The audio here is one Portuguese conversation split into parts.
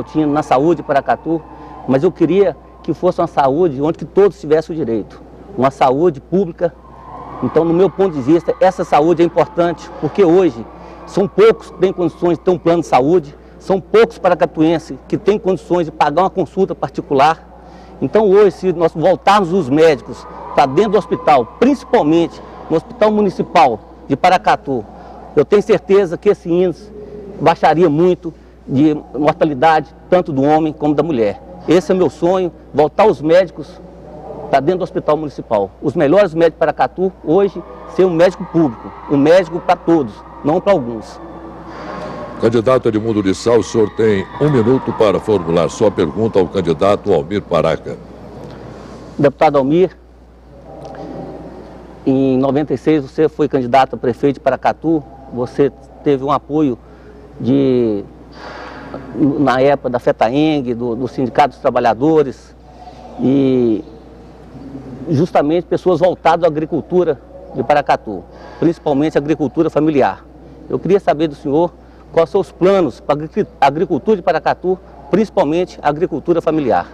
tinha na saúde de Paracatu, mas eu queria que fosse uma saúde onde que todos tivessem o direito, uma saúde pública. Então, no meu ponto de vista, essa saúde é importante, porque hoje são poucos que têm condições de ter um plano de saúde, são poucos paracatuenses que têm condições de pagar uma consulta particular. Então, hoje, se nós voltarmos os médicos para dentro do hospital, principalmente no Hospital Municipal de Paracatu, eu tenho certeza que esse índice baixaria muito de mortalidade, tanto do homem como da mulher. Esse é meu sonho, voltar os médicos para dentro do Hospital Municipal. Os melhores médicos de Paracatu, hoje, ser um médico público, um médico para todos, não para alguns. Candidato Edmundo Lissau, o senhor tem 1 minuto para formular sua pergunta ao candidato Almir Paraca. Deputado Almir, em 96 você foi candidato a prefeito de Paracatu, você teve um apoio na época da FETAENG, do Sindicato dos Trabalhadores, e justamente pessoas voltadas à agricultura de Paracatu, principalmente a agricultura familiar. Eu queria saber do senhor quais são os planos para a agricultura de Paracatu, principalmente a agricultura familiar.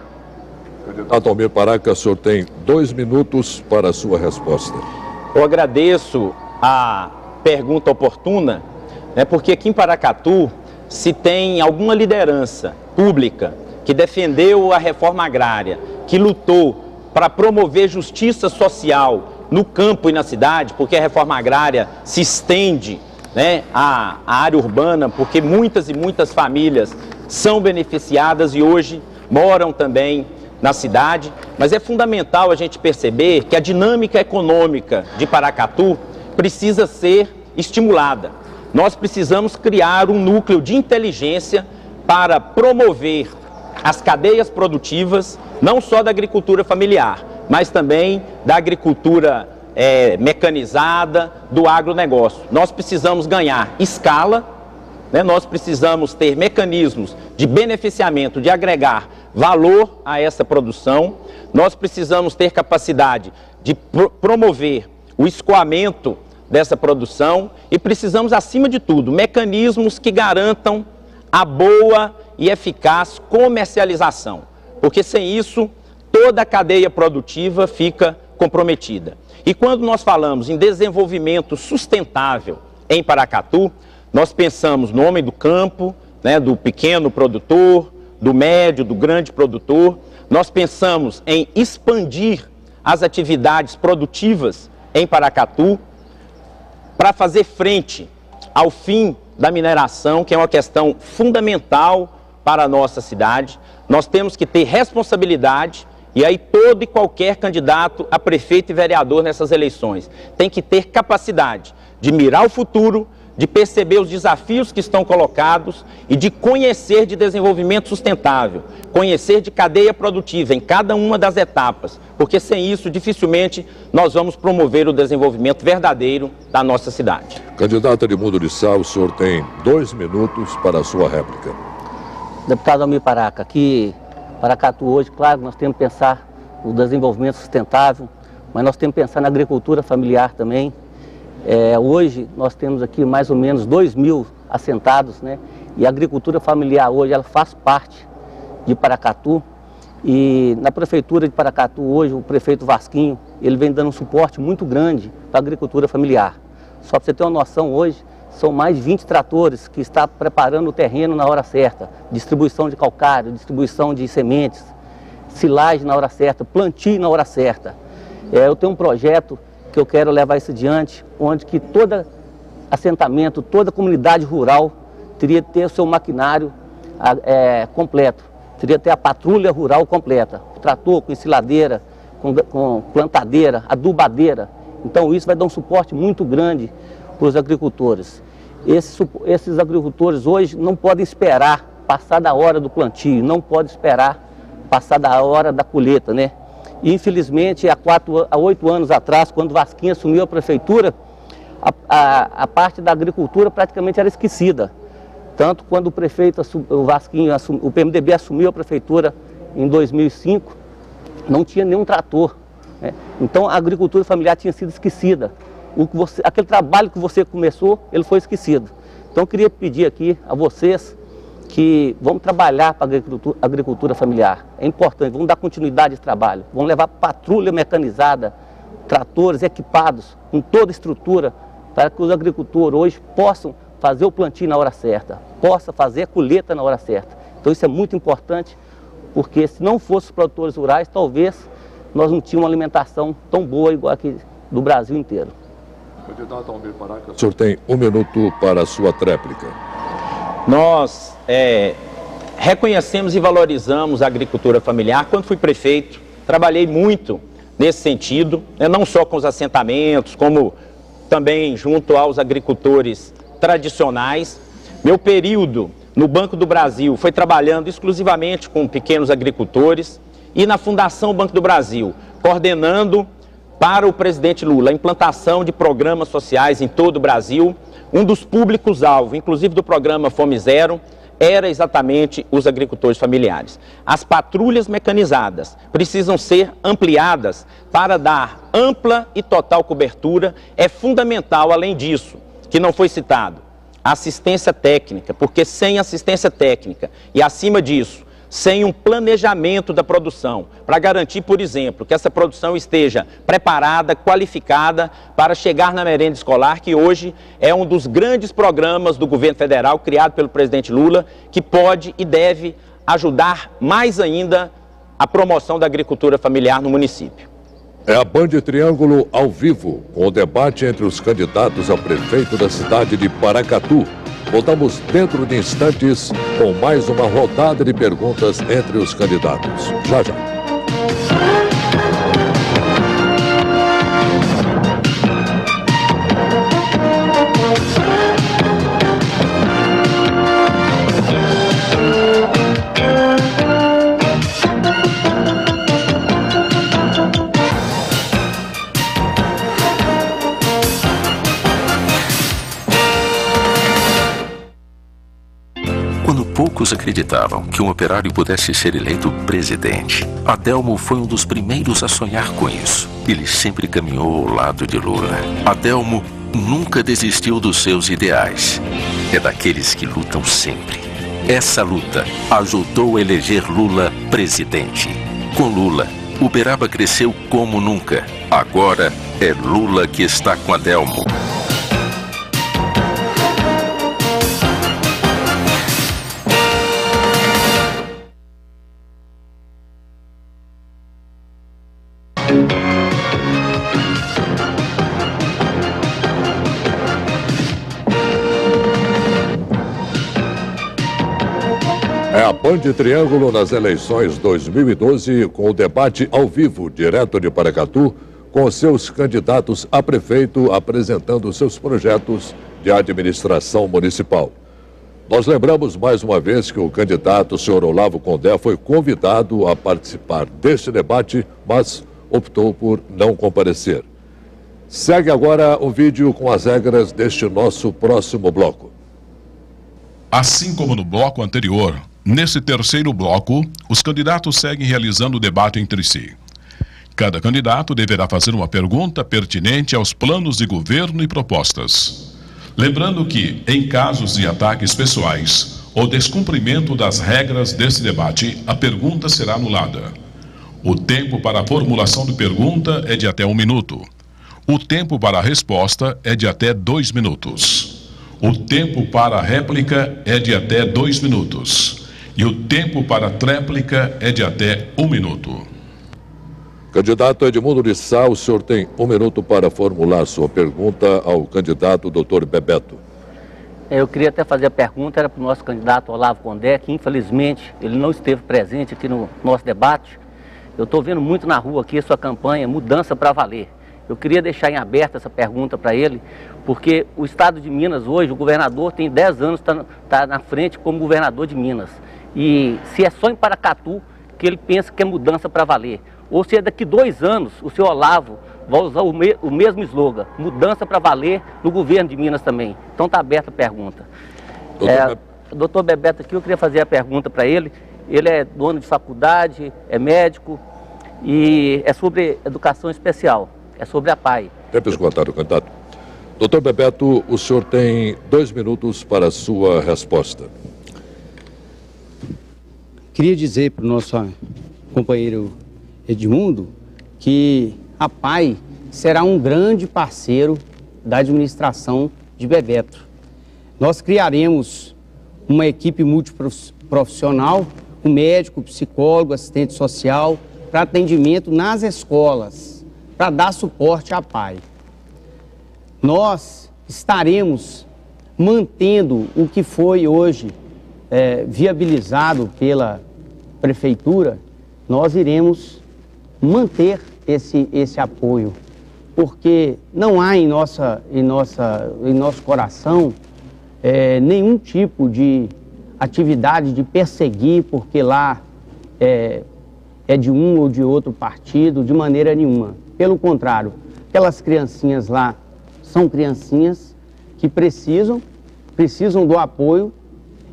Candidato Almir Paraca, o senhor tem 2 minutos para a sua resposta. Eu agradeço a pergunta oportuna, porque aqui em Paracatu se tem alguma liderança pública que defendeu a reforma agrária, que lutou para promover justiça social no campo e na cidade, porque a reforma agrária se estende à área urbana, porque muitas e muitas famílias são beneficiadas e hoje moram também na cidade. Mas é fundamental a gente perceber que a dinâmica econômica de Paracatu precisa ser estimulada. Nós precisamos criar um núcleo de inteligência para promover as cadeias produtivas, não só da agricultura familiar, mas também da agricultura mecanizada, do agronegócio. Nós precisamos ganhar escala, nós precisamos ter mecanismos de beneficiamento, de agregar valor a essa produção, nós precisamos ter capacidade de promover o escoamento dessa produção e precisamos, acima de tudo, mecanismos que garantam a boa e eficaz comercialização, porque sem isso toda a cadeia produtiva fica comprometida. E quando nós falamos em desenvolvimento sustentável em Paracatu, nós pensamos no homem do campo, do pequeno produtor, do médio, do grande produtor, nós pensamos em expandir as atividades produtivas em Paracatu, para fazer frente ao fim da mineração, que é uma questão fundamental para a nossa cidade. Nós temos que ter responsabilidade, e aí todo e qualquer candidato a prefeito e vereador nessas eleições tem que ter capacidade de mirar o futuro, de perceber os desafios que estão colocados e de conhecer de desenvolvimento sustentável, conhecer de cadeia produtiva em cada uma das etapas, porque sem isso dificilmente nós vamos promover o desenvolvimento verdadeiro da nossa cidade. Candidato Edmundo Lissau, o senhor tem 2 minutos para a sua réplica. Deputado Almir Paraca, aqui Paracatu hoje, claro, nós temos que pensar no desenvolvimento sustentável, mas nós temos que pensar na agricultura familiar também. Hoje nós temos aqui mais ou menos 2.000 assentados, e a agricultura familiar hoje ela faz parte de Paracatu, e na prefeitura de Paracatu hoje o prefeito Vasquinho, ele vem dando um suporte muito grande para a agricultura familiar. Só para você ter uma noção, hoje são mais de 20 tratores que estão preparando o terreno na hora certa, distribuição de calcário, distribuição de sementes, silagem na hora certa, plantio na hora certa. Eu tenho um projeto que eu quero levar isso adiante, onde que todo assentamento, toda comunidade rural teria que ter o seu maquinário completo, teria que ter a patrulha rural completa, o trator com ensiladeira, com plantadeira, adubadeira. Então isso vai dar um suporte muito grande para os agricultores. Esses agricultores hoje não podem esperar passar da hora do plantio, não podem esperar passar da hora da colheita, E, infelizmente, há 8 anos atrás, quando Vasquinho assumiu a prefeitura, a parte da agricultura praticamente era esquecida. Tanto quando o prefeito, o Vasquinho, o PMDB assumiu a prefeitura em 2005, não tinha nenhum trator. Então a agricultura familiar tinha sido esquecida. Aquele trabalho que você começou, ele foi esquecido. Então eu queria pedir aqui a vocês que vamos trabalhar para a agricultura familiar. É importante, vamos dar continuidade de trabalho, vamos levar patrulha mecanizada, tratores equipados com toda a estrutura para que os agricultores hoje possam fazer o plantio na hora certa, possam fazer a colheita na hora certa. Então isso é muito importante, porque se não fossem os produtores rurais, talvez nós não tínhamos uma alimentação tão boa igual aqui do Brasil inteiro. Candidato Almir Paraca, o senhor tem 1 minuto para a sua tréplica. Nós reconhecemos e valorizamos a agricultura familiar. Quando fui prefeito, trabalhei muito nesse sentido, não só com os assentamentos, como também junto aos agricultores tradicionais. Meu período no Banco do Brasil foi trabalhando exclusivamente com pequenos agricultores e na Fundação Banco do Brasil, coordenando para o presidente Lula a implantação de programas sociais em todo o Brasil. Um dos públicos-alvo, inclusive do programa Fome Zero, era exatamente os agricultores familiares. As patrulhas mecanizadas precisam ser ampliadas para dar ampla e total cobertura. É fundamental, além disso, que não foi citado, assistência técnica, porque sem assistência técnica e, acima disso, sem um planejamento da produção, para garantir, por exemplo, que essa produção esteja preparada, qualificada para chegar na merenda escolar, que hoje é um dos grandes programas do governo federal, criado pelo presidente Lula, que pode e deve ajudar mais ainda a promoção da agricultura familiar no município. É a Band Triângulo ao vivo, com o debate entre os candidatos a prefeito da cidade de Paracatu. Voltamos dentro de instantes com mais uma rodada de perguntas entre os candidatos. Já, já. Poucos acreditavam que um operário pudesse ser eleito presidente. Adelmo foi um dos primeiros a sonhar com isso. Ele sempre caminhou ao lado de Lula. Adelmo nunca desistiu dos seus ideais. É daqueles que lutam sempre. Essa luta ajudou a eleger Lula presidente. Com Lula, Uberaba cresceu como nunca. Agora é Lula que está com Adelmo. É a Band Triângulo nas eleições 2012, com o debate ao vivo, direto de Paracatu, com seus candidatos a prefeito apresentando seus projetos de administração municipal. Nós lembramos mais uma vez que o candidato, o senhor Olavo Condé, foi convidado a participar deste debate, mas optou por não comparecer. Segue agora o vídeo com as regras deste nosso próximo bloco. Assim como no bloco anterior, nesse terceiro bloco, os candidatos seguem realizando o debate entre si. Cada candidato deverá fazer uma pergunta pertinente aos planos de governo e propostas. Lembrando que, em casos de ataques pessoais ou descumprimento das regras desse debate, a pergunta será anulada. O tempo para a formulação de pergunta é de até 1 minuto. O tempo para a resposta é de até 2 minutos. O tempo para a réplica é de até 2 minutos. E o tempo para a tréplica é de até 1 minuto. Candidato Edmundo de Sá, o senhor tem 1 minuto para formular sua pergunta ao candidato Dr. Bebeto. Eu queria até fazer a pergunta, era para o nosso candidato Olavo Condé, que infelizmente ele não esteve presente aqui no nosso debate. Eu estou vendo muito na rua aqui a sua campanha Mudança para Valer. Eu queria deixar em aberto essa pergunta para ele, porque o estado de Minas hoje, o governador tem 10 anos, está na frente como governador de Minas. E se é só em Paracatu que ele pensa que é mudança para valer, ou se é daqui 2 anos o senhor Olavo vai usar o mesmo slogan, mudança para valer no governo de Minas também. Então está aberta a pergunta. Doutor Bebeto aqui, eu queria fazer a pergunta para ele. Ele é dono de faculdade, é médico e é sobre educação especial, é sobre a PAI. Tempo esgotado, candidato. Doutor Bebeto, o senhor tem 2 minutos para a sua resposta. queria dizer para o nosso companheiro Edmundo que a APAI será um grande parceiro da administração de Bebeto. Nós criaremos uma equipe multiprofissional, com médico, psicólogo, assistente social, para atendimento nas escolas, para dar suporte à APAI. Nós estaremos mantendo o que foi hoje viabilizado pela Prefeitura. Nós iremos manter esse apoio, porque não há em nosso coração nenhum tipo de atividade de perseguir, porque lá é de um ou de outro partido, de maneira nenhuma. Pelo contrário, aquelas criancinhas lá são criancinhas que precisam do apoio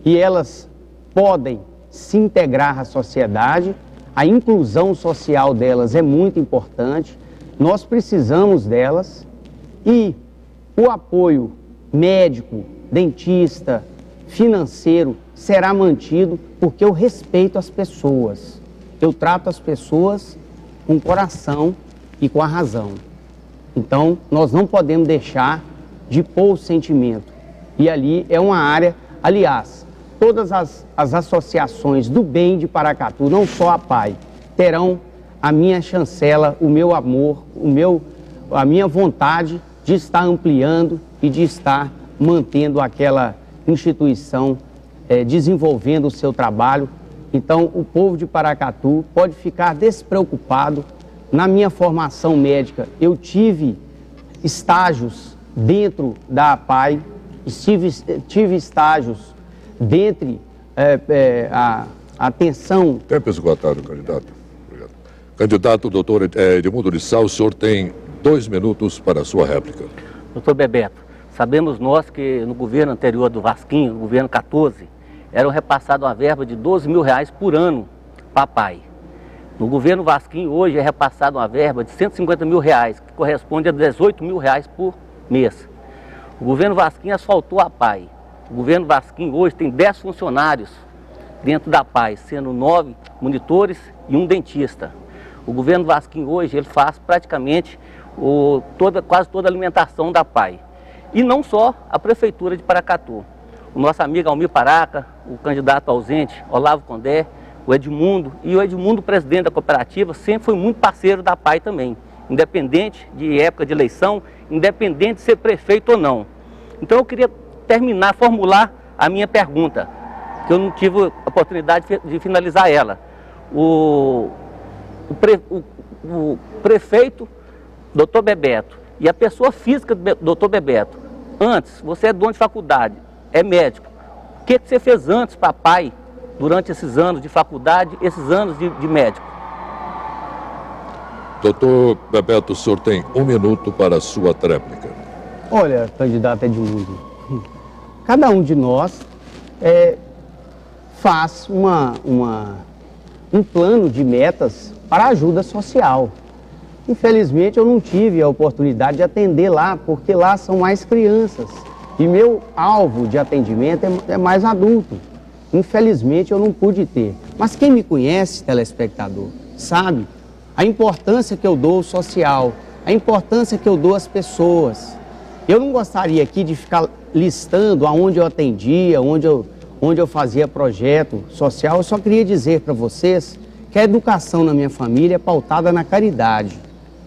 e elas podem se integrar à sociedade. A inclusão social delas é muito importante, nós precisamos delas e o apoio médico, dentista, financeiro será mantido porque eu respeito as pessoas. Eu trato as pessoas com o coração e com a razão. Então, nós não podemos deixar de pôr o sentimento. E ali é uma área, aliás, todas as associações do bem de Paracatu, não só a APAI, terão a minha chancela, o meu amor, a minha vontade de estar ampliando e de estar mantendo aquela instituição desenvolvendo o seu trabalho. Então, o povo de Paracatu pode ficar despreocupado. Na minha formação médica, eu tive estágios dentro da APAI, tive estágios dentre a atenção... Tempo esgotado, candidato. Obrigado. Candidato doutor Edmundo de Sá, o senhor tem 2 minutos para a sua réplica. Doutor Bebeto, sabemos nós que no governo anterior do Vasquinho, no governo 14, eram repassadas uma verba de R$12 mil por ano para a APAI. No governo Vasquinho hoje é repassada uma verba de R$150 mil, que corresponde a R$18 mil por mês. O governo Vasquinho asfaltou a APAI. O governo Vasquinho hoje tem 10 funcionários dentro da APAI, sendo 9 monitores e um dentista. O governo Vasquinho hoje ele faz praticamente quase toda a alimentação da APAI. E não só a Prefeitura de Paracatu. O nosso amigo Almir Paraca, o candidato ausente, Olavo Condé, o Edmundo, e o Edmundo, presidente da cooperativa, sempre foi muito parceiro da APAI também, independente de época de eleição, independente de ser prefeito ou não. Então eu queria formular a minha pergunta, que eu não tive a oportunidade de finalizar ela. O prefeito, doutor Bebeto, e a pessoa física do doutor Bebeto, antes, você é dono de faculdade, é médico, o que você fez antes para a APAI, durante esses anos de faculdade, esses anos de médico? Doutor Bebeto, o senhor tem 1 minuto para a sua tréplica. Olha, candidato Edmundo, cada um de nós faz um plano de metas para a ajuda social. Infelizmente, eu não tive a oportunidade de atender lá, porque lá são mais crianças. E meu alvo de atendimento é mais adulto. Infelizmente, eu não pude ter. Mas quem me conhece, telespectador, sabe a importância que eu dou ao social, a importância que eu dou às pessoas. Eu não gostaria aqui de ficar listando aonde eu atendia, onde eu fazia projeto social. Eu só queria dizer para vocês que a educação na minha família é pautada na caridade.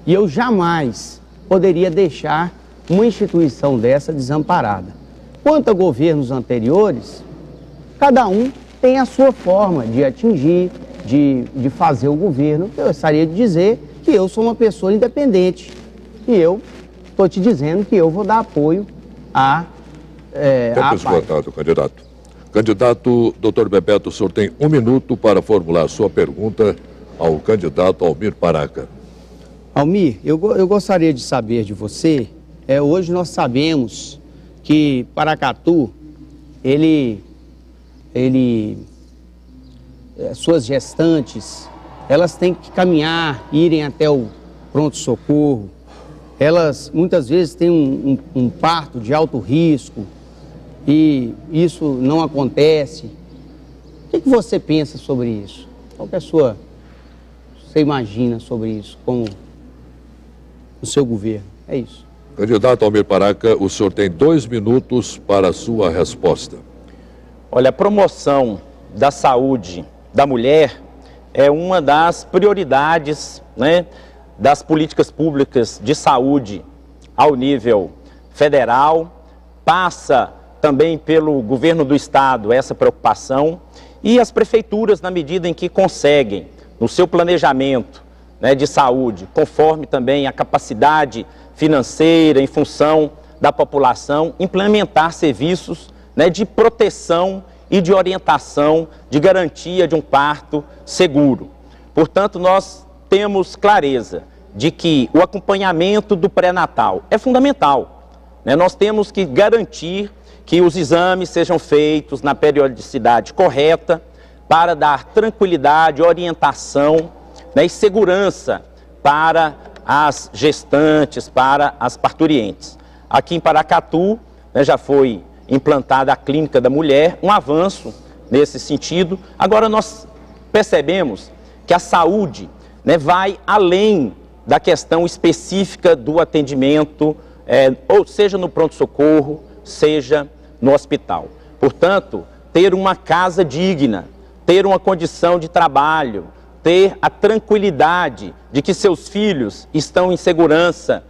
E eu jamais poderia deixar uma instituição dessa desamparada. Quanto a governos anteriores, cada um tem a sua forma de atingir, de fazer o governo. Eu gostaria de dizer que eu sou uma pessoa independente. E eu estou te dizendo que eu vou dar apoio à Tempo esgotado, candidato. Candidato doutor Bebeto, o senhor tem 1 minuto para formular a sua pergunta ao candidato Almir Paraca. Almir, eu gostaria de saber de você, hoje nós sabemos que Paracatu, suas gestantes, elas têm que caminhar, irem até o pronto-socorro. Elas muitas vezes têm um parto de alto risco e isso não acontece. O que você pensa sobre isso? Qual que é a sua... Você imagina sobre isso como o seu governo? É isso. Candidato Almir Paraca, o senhor tem 2 minutos para a sua resposta. Olha, a promoção da saúde da mulher é uma das prioridades, né, das políticas públicas de saúde ao nível federal. Passa também pelo governo do estado essa preocupação e as prefeituras, na medida em que conseguem, no seu planejamento, né, de saúde, conforme também a capacidade financeira em função da população, implementar serviços, né, de proteção e de orientação, de garantia de um parto seguro. Portanto, nós temos clareza de que o acompanhamento do pré-natal é fundamental, né? Nós temos que garantir que os exames sejam feitos na periodicidade correta para dar tranquilidade, orientação, né, e segurança para as gestantes, para as parturientes. Aqui em Paracatu, né, já foi implantada a Clínica da Mulher, um avanço nesse sentido. Agora nós percebemos que a saúde, né, vai além da questão específica do atendimento, ou seja no pronto-socorro, seja no hospital. Portanto, ter uma casa digna, ter uma condição de trabalho, ter a tranquilidade de que seus filhos estão em segurança,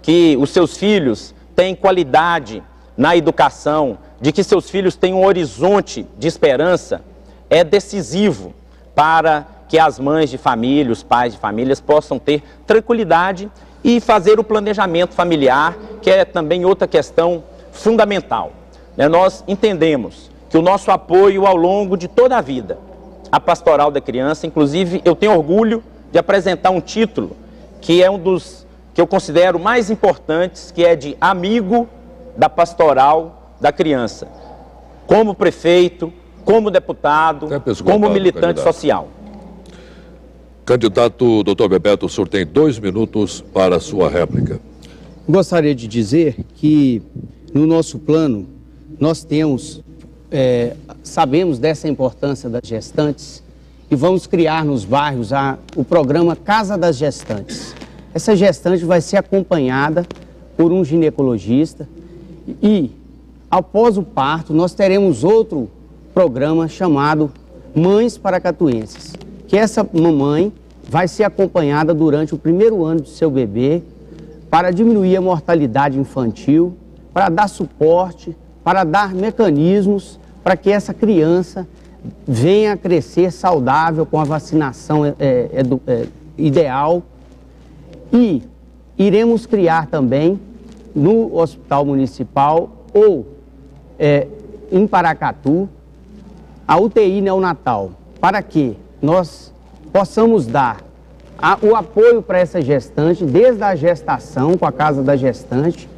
que os seus filhos têm qualidade na educação, de que seus filhos têm um horizonte de esperança, é decisivo para que as mães de família, os pais de famílias possam ter tranquilidade e fazer o planejamento familiar, que é também outra questão fundamental. Nós entendemos que o nosso apoio ao longo de toda a vida, a pastoral da criança, inclusive eu tenho orgulho de apresentar um título que é um dos que eu considero mais importantes, que é de amigo da pastoral da criança, como prefeito, como deputado, como militante social. Candidato Dr. Bebeto, o senhor tem 2 minutos para a sua réplica. Gostaria de dizer que no nosso plano nós temos, sabemos dessa importância das gestantes e vamos criar nos bairros o programa Casa das Gestantes. Essa gestante vai ser acompanhada por um ginecologista e, após o parto, nós teremos outro programa chamado Mães Paracatuenses, que essa mamãe vai ser acompanhada durante o 1º ano de seu bebê para diminuir a mortalidade infantil, para dar suporte, para dar mecanismos para que essa criança venha a crescer saudável com a vacinação ideal. E iremos criar também no Hospital Municipal ou em Paracatu a UTI neonatal, para que nós possamos dar o apoio para essa gestante desde a gestação, com a Casa da Gestante,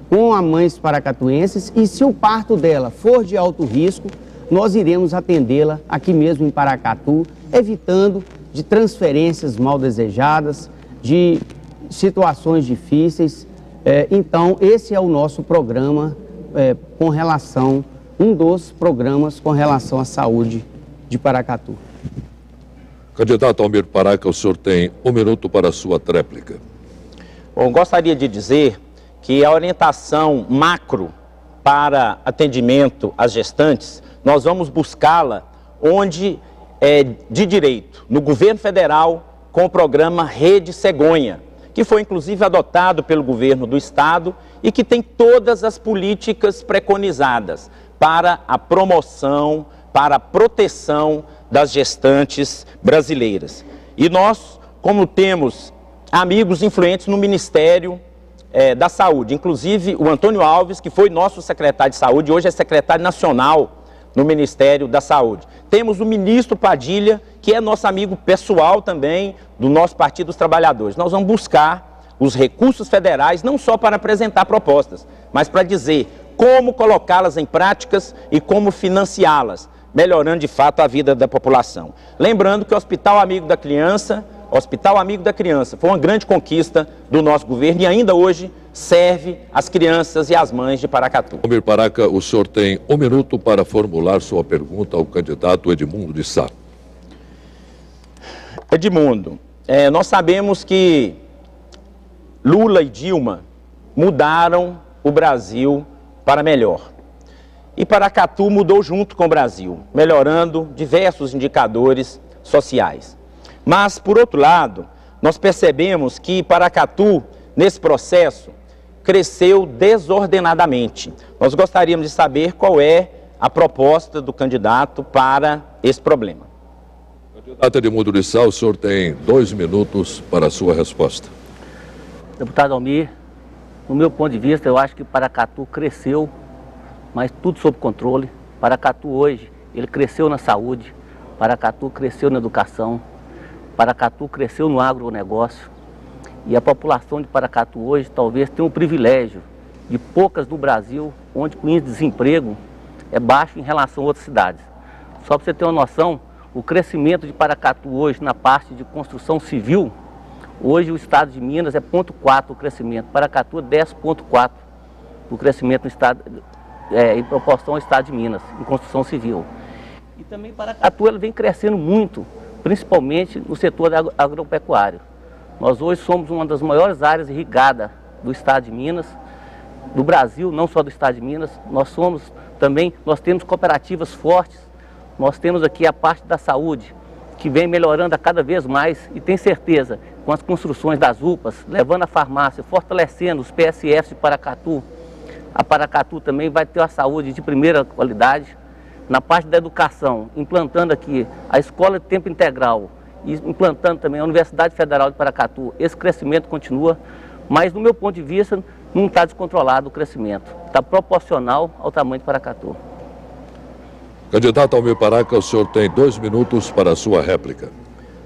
com as mães paracatuenses, e se o parto dela for de alto risco, nós iremos atendê-la aqui mesmo em Paracatu, evitando de transferências mal desejadas, de situações difíceis. Então, esse é o nosso programa com relação, um dos programas com relação à saúde de Paracatu. Candidato Almir Paraca, o senhor tem 1 minuto para a sua tréplica. Bom, gostaria de dizer que a orientação macro para atendimento às gestantes, nós vamos buscá-la onde é de direito, no governo federal, com o programa Rede Cegonha, que foi inclusive adotado pelo governo do estado e que tem todas as políticas preconizadas para a promoção, para a proteção das gestantes brasileiras. E nós, como temos amigos influentes no Ministério da Saúde, inclusive o Antônio Alves, que foi nosso secretário de Saúde, hoje é secretário nacional no Ministério da Saúde. Temos o ministro Padilha, que é nosso amigo pessoal também do nosso Partido dos Trabalhadores. Nós vamos buscar os recursos federais, não só para apresentar propostas, mas para dizer como colocá-las em práticas e como financiá-las, melhorando de fato a vida da população. Lembrando que o Hospital Amigo da Criança Hospital Amigo da Criança. Foi uma grande conquista do nosso governo e ainda hoje serve as crianças e as mães de Paracatu. Almir Paraca, o senhor tem 1 minuto para formular sua pergunta ao candidato Edmundo de Sá. Edmundo, nós sabemos que Lula e Dilma mudaram o Brasil para melhor. E Paracatu mudou junto com o Brasil, melhorando diversos indicadores sociais. Mas, por outro lado, nós percebemos que Paracatu, nesse processo, cresceu desordenadamente. Nós gostaríamos de saber qual é a proposta do candidato para esse problema. Candidato Edmundo de Sá, o senhor tem 2 minutos para a sua resposta. Deputado Almir, no meu ponto de vista, eu acho que Paracatu cresceu, mas tudo sob controle. Paracatu hoje, ele cresceu na saúde, Paracatu cresceu na educação, Paracatu cresceu no agronegócio. E a população de Paracatu hoje talvez tenha o privilégio de poucas no Brasil, onde o índice de desemprego é baixo em relação a outras cidades. Só para você ter uma noção, o crescimento de Paracatu hoje na parte de construção civil, hoje o estado de Minas é 0,4 o crescimento, Paracatu é 10,4 o crescimento no estado, em proporção ao estado de Minas, em construção civil. E também Paracatu ela vem crescendo muito, principalmente no setor agropecuário. Nós hoje somos uma das maiores áreas irrigadas do estado de Minas, do Brasil, não só do estado de Minas. Nós temos cooperativas fortes, nós temos aqui a parte da saúde, que vem melhorando a cada vez mais e tem certeza, com as construções das UPAs, levando a farmácia, fortalecendo os PSFs de Paracatu, a Paracatu também vai ter a saúde de primeira qualidade. Na parte da educação, implantando aqui a Escola de Tempo Integral e implantando também a Universidade Federal de Paracatu, esse crescimento continua, mas no meu ponto de vista não está descontrolado o crescimento, está proporcional ao tamanho de Paracatu. Candidato Almir Paraca, o senhor tem 2 minutos para a sua réplica.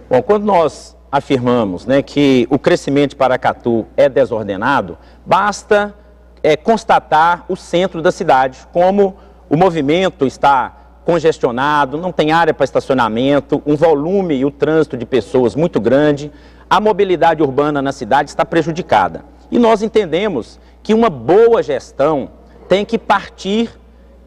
Bom, quando nós afirmamos, que o crescimento de Paracatu é desordenado, basta constatar o centro da cidade, como o movimento está congestionado, não tem área para estacionamento, um volume e o trânsito de pessoas muito grande, a mobilidade urbana na cidade está prejudicada. E nós entendemos que uma boa gestão tem que partir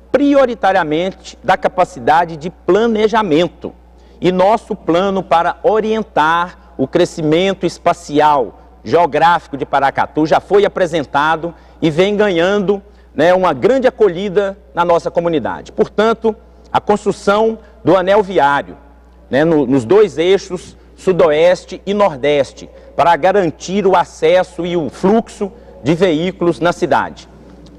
prioritariamente da capacidade de planejamento. E nosso plano para orientar o crescimento espacial, geográfico de Paracatu já foi apresentado e vem ganhando uma grande acolhida na nossa comunidade. Portanto, a construção do anel viário, nos 2 eixos, sudoeste e nordeste, para garantir o acesso e o fluxo de veículos na cidade.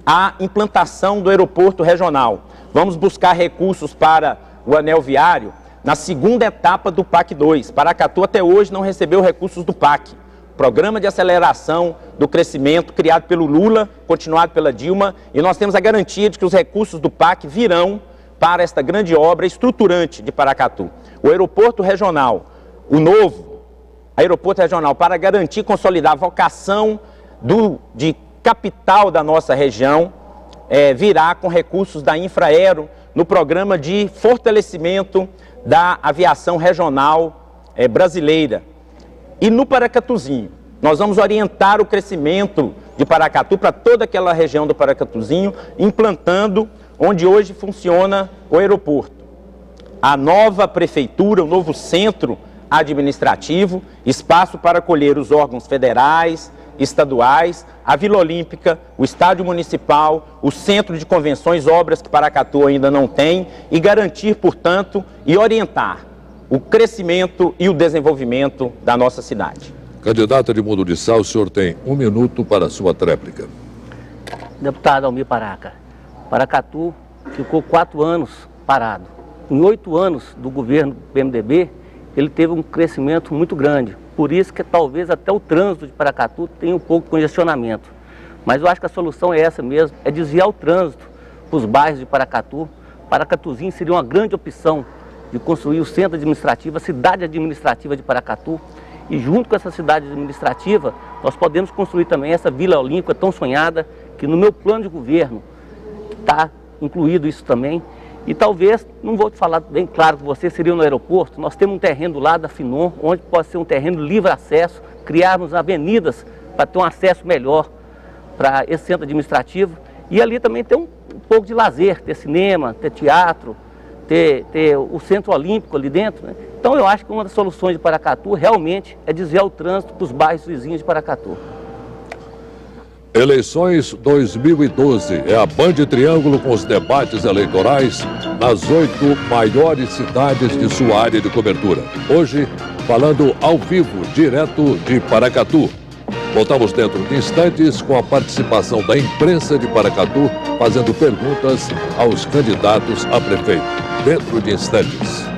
A implantação do aeroporto regional. Vamos buscar recursos para o anel viário na 2ª etapa do PAC 2. Paracatu até hoje não recebeu recursos do PAC. Programa de aceleração do crescimento criado pelo Lula, continuado pela Dilma, e nós temos a garantia de que os recursos do PAC virão para esta grande obra estruturante de Paracatu. O aeroporto regional, o novo aeroporto regional, para garantir e consolidar a vocação de capital da nossa região, virá com recursos da Infraero no programa de fortalecimento da aviação regional brasileira. E no Paracatuzinho, nós vamos orientar o crescimento de Paracatu para toda aquela região do Paracatuzinho, implantando onde hoje funciona o aeroporto. A nova prefeitura, o novo centro administrativo, espaço para acolher os órgãos federais, estaduais, a Vila Olímpica, o Estádio Municipal, o Centro de Convenções, obras que Paracatu ainda não tem, e garantir, portanto, e orientar o crescimento e o desenvolvimento da nossa cidade. Candidato Edmundo de Sá, o senhor tem 1 minuto para a sua tréplica. Deputado Almir Paraca, Paracatu ficou 4 anos parado. Em 8 anos do governo do PMDB, ele teve um crescimento muito grande. Por isso que talvez até o trânsito de Paracatu tenha um pouco de congestionamento. Mas eu acho que a solução é essa mesmo, é desviar o trânsito para os bairros de Paracatu. Paracatuzinho seria uma grande opção de construir o centro administrativo, a cidade administrativa de Paracatu. E junto com essa cidade administrativa, nós podemos construir também essa Vila Olímpica tão sonhada, que no meu plano de governo está incluído isso também. E talvez, não vou te falar bem claro que você seria no aeroporto, nós temos um terreno do lado da Finon, onde pode ser um terreno de livre acesso, criarmos avenidas para ter um acesso melhor para esse centro administrativo. E ali também ter um pouco de lazer, ter cinema, ter teatro, ter o Centro Olímpico ali dentro, né? Então eu acho que uma das soluções de Paracatu realmente é desviar o trânsito para os bairros vizinhos de Paracatu. Eleições 2012 é a Band Triângulo com os debates eleitorais nas 8 maiores cidades de sua área de cobertura. Hoje, falando ao vivo, direto de Paracatu. Voltamos dentro de instantes com a participação da imprensa de Paracatu, fazendo perguntas aos candidatos a prefeito. Dentro de instantes.